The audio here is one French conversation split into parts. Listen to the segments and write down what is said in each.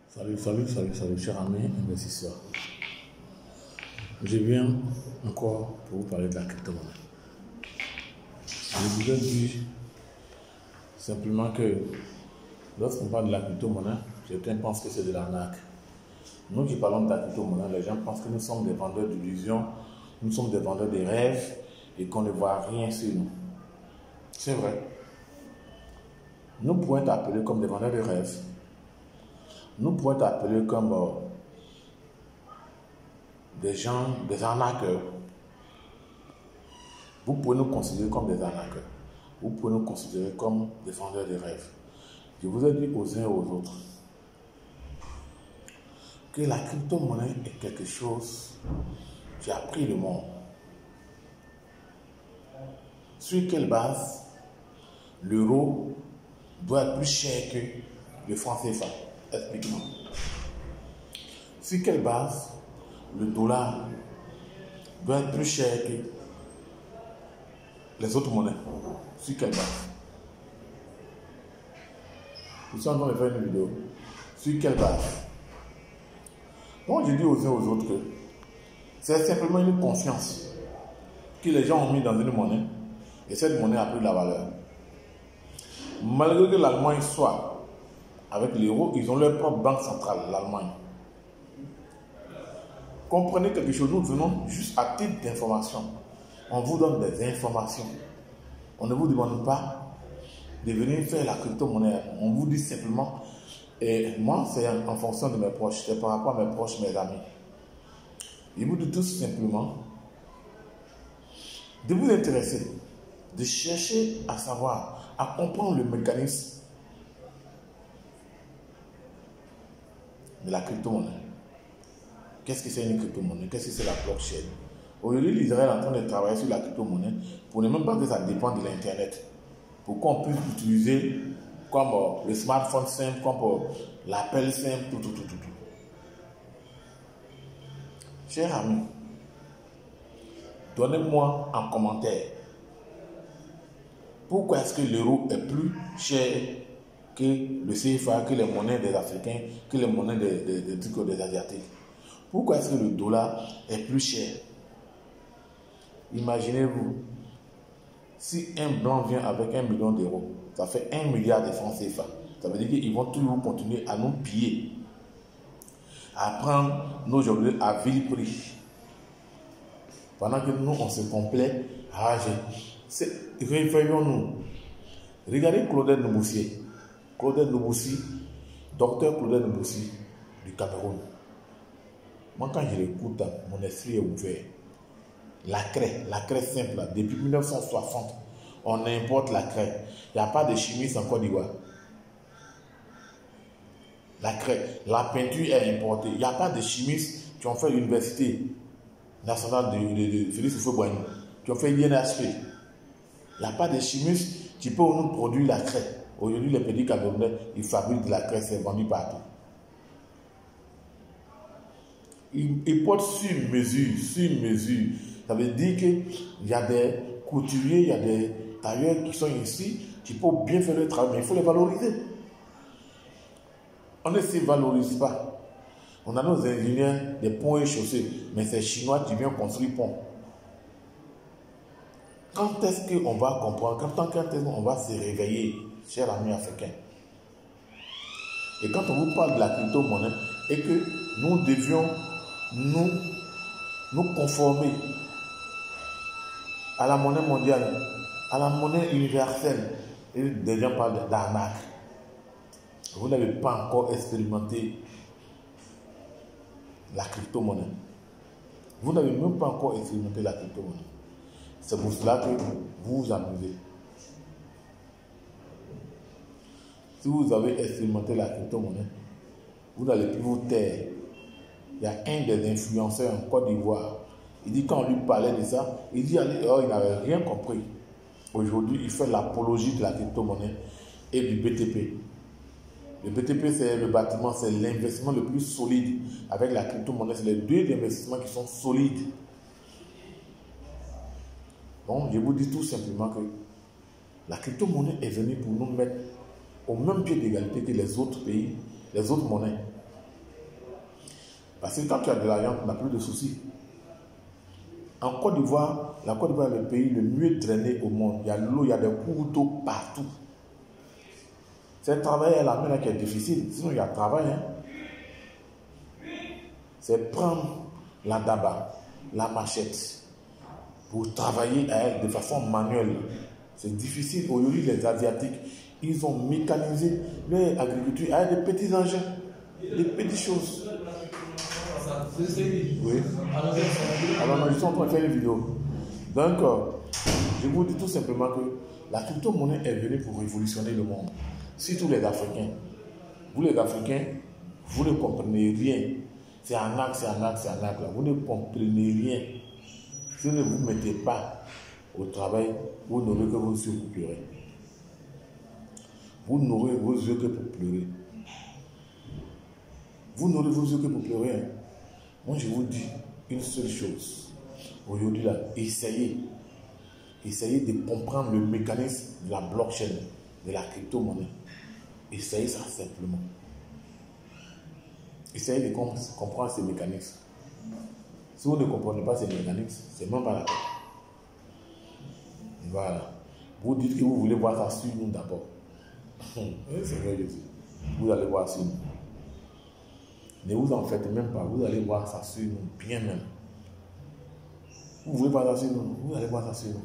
Salut, chers amis investisseurs. Je viens encore pour vous parler de la crypto-monnaie. Je vous ai dit simplement que lorsqu'on parle de la crypto-monnaie, certains pensent que c'est de l'arnaque. Nous qui parlons de la crypto-monnaie, les gens pensent que nous sommes des vendeurs d'illusions, nous sommes des vendeurs de rêves et qu'on ne voit rien sur nous. C'est vrai. Nous pouvons être appelés comme des vendeurs de rêves. Nous pouvons être appelés comme des gens, des arnaqueurs. Vous pouvez nous considérer comme des arnaqueurs. Vous pouvez nous considérer comme des vendeurs de rêves. Je vous ai dit aux uns et aux autres que la crypto-monnaie est quelque chose qui a pris le monde. Sur quelle base l'euro doit être plus cher que le franc CFA? Explique-moi. Sur quelle base le dollar doit être plus cher que les autres monnaies? Sur quelle base? Nous sommes en train de faire une vidéo. Sur quelle base? Donc je dis aux uns et aux autres que c'est simplement une confiance que les gens ont mis dans une monnaie et cette monnaie a pris de la valeur. Malgré que l'Allemagne soit avec l'euro, ils ont leur propre banque centrale, l'Allemagne. Comprenez quelque chose, nous venons juste à titre d'information. On vous donne des informations. On ne vous demande pas de venir faire la crypto-monnaie. On vous dit simplement, et moi c'est en fonction de mes proches, c'est par rapport à mes proches, mes amis. Je vous dis tout simplement de vous intéresser, de chercher à savoir, à comprendre le mécanisme de la crypto-monnaie. Qu'est-ce que c'est une crypto-monnaie? Qu'est-ce que c'est la blockchain? Aujourd'hui, l'Israël est en train de travailler sur la crypto-monnaie pour ne même pas que ça dépende de l'Internet. Pour qu'on puisse l'utiliser comme le smartphone simple, comme l'appel simple, tout. Chers amis, donnez-moi en commentaire pourquoi est-ce que l'euro est plus cher que le CFA, que les monnaies des Africains, que les monnaies des Asiatiques. Pourquoi est-ce que le dollar est plus cher? Imaginez-vous, si un blanc vient avec 1 million d'euros, ça fait 1 milliard de francs CFA. Ça veut dire qu'ils vont toujours continuer à nous piller, à prendre nos objets à vil prix. Pendant que nous, on se complaît à rager. Réveillons-nous. Regardez Claudel Noboussier. Claudel Noboussier, docteur Claudel Noboussier du Cameroun. Moi, quand je l'écoute, mon esprit est ouvert. La craie simple, depuis 1960, on importe la craie. Il n'y a pas de chimiste en Côte d'Ivoire. La craie, la peinture est importée. Il n'y a pas de chimistes qui ont fait l'université nationale de Félix Houphouët-Boigny, qui ont fait l'INHP. Il n'y a pas de chimistes qui peuvent nous produire la craie. Aujourd'hui, les petits Camerounais, ils fabriquent de la craie, c'est vendu partout. Ils portent sur mesure. Ça veut dire qu'il y a des couturiers, il y a des tailleurs qui sont ici, qui peuvent bien faire le travail, mais il faut les valoriser. On ne se valorise pas. On a nos ingénieurs des ponts et chaussées, mais c'est Chinois qui viennent construire pont. Quand est-ce qu'on va comprendre, quand est-ce qu'on va se réveiller, chers amis africains? Et quand on vous parle de la crypto-monnaie, et que nous devions nous conformer à la monnaie mondiale, à la monnaie universelle, et des gens parlent d'arnaque. Vous n'avez pas encore expérimenté la crypto-monnaie. Vous n'avez même pas encore expérimenté la crypto-monnaie. C'est pour cela que vous vous amusez. Si vous avez expérimenté la crypto-monnaie, vous n'allez plus vous taire. Il y a un des influenceurs en Côte d'Ivoire. Il dit quand on lui parlait de ça, il dit oh, il n'avait rien compris. Aujourd'hui, il fait l'apologie de la crypto-monnaie et du BTP. Le BTP, c'est le bâtiment, c'est l'investissement le plus solide. Avec la crypto-monnaie, c'est les deux investissements qui sont solides. Donc, je vous dis tout simplement que la crypto-monnaie est venue pour nous mettre au même pied d'égalité que les autres pays, les autres monnaies. Parce que quand tu as de l'argent, tu n'as plus de soucis. En Côte d'Ivoire, la Côte d'Ivoire est le pays le mieux drainé au monde. Il y a l'eau, il y a des cours d'eau partout. C'est le travail à la main là qui est difficile. Sinon, il y a le travail. Hein. C'est prendre la daba, la machette, pour travailler de façon manuelle. C'est difficile. Aujourd'hui, les Asiatiques, ils ont mécanisé leur agriculture avec des petits engins, des petites choses. Oui. Alors, nous sommes en train de faire une vidéo. Donc, je vous dis tout simplement que la crypto-monnaie est venue pour révolutionner le monde. Surtout les Africains. Vous, les Africains, vous ne comprenez rien. C'est un acte, c'est un acte, c'est un acte. Vous ne comprenez rien. Si vous ne vous mettez pas au travail, vous n'aurez que vos yeux pour pleurer. Vous n'aurez vos yeux que pour pleurer. Vous n'aurez vos yeux que pour pleurer. Hein. Moi, je vous dis une seule chose. Aujourd'hui, là, essayez de comprendre le mécanisme de la blockchain, de la crypto-monnaie. Essayez ça simplement. Essayez de comprendre ces mécanismes. Si vous ne comprenez pas ces mécanismes, c'est même pas la peine. Voilà. Vous dites que vous voulez voir ça sur nous d'abord. C'est vrai, Jésus. Vous allez voir sur nous. Ne vous en faites même pas. Vous allez voir ça sur nous, bien même. Vous voulez voir ça sur nous, vous allez voir ça sur nous.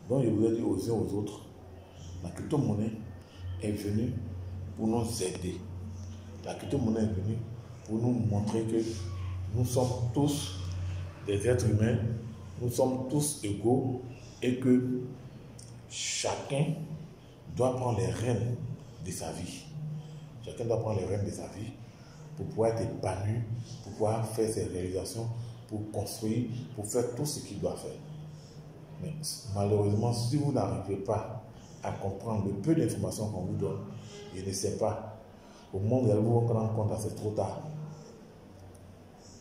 Donc je vous ai dit aux uns aux autres, la crypto-monnaie est venue pour nous aider. La crypto-monnaie est venue pour nous montrer que nous sommes tous des êtres humains, nous sommes tous égaux et que chacun doit prendre les rênes de sa vie. Chacun doit prendre les rênes de sa vie pour pouvoir être épanoui, pour pouvoir faire ses réalisations, pour construire, pour faire tout ce qu'il doit faire. Mais malheureusement, si vous n'arrivez pas à comprendre le peu d'informations qu'on vous donne, je ne sais pas, au moment où vous allez vous rendre compte, c'est trop tard.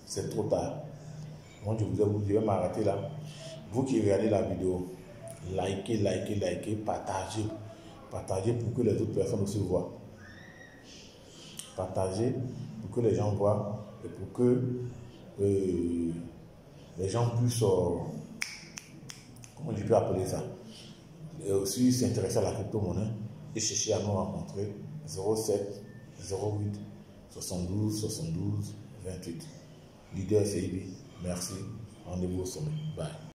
C'est trop tard. Moi, je vais m'arrêter là. Vous qui regardez la vidéo, likez, partagez. Partagez pour que les autres personnes aussi voient. Partagez pour que les gens voient et pour que les gens puissent, comment je peux appeler ça, et aussi s'intéresser à la crypto-monnaie et chercher à nous rencontrer 07 08 72 72 28. Leader CIB, merci. Rendez-vous au sommet. Bye.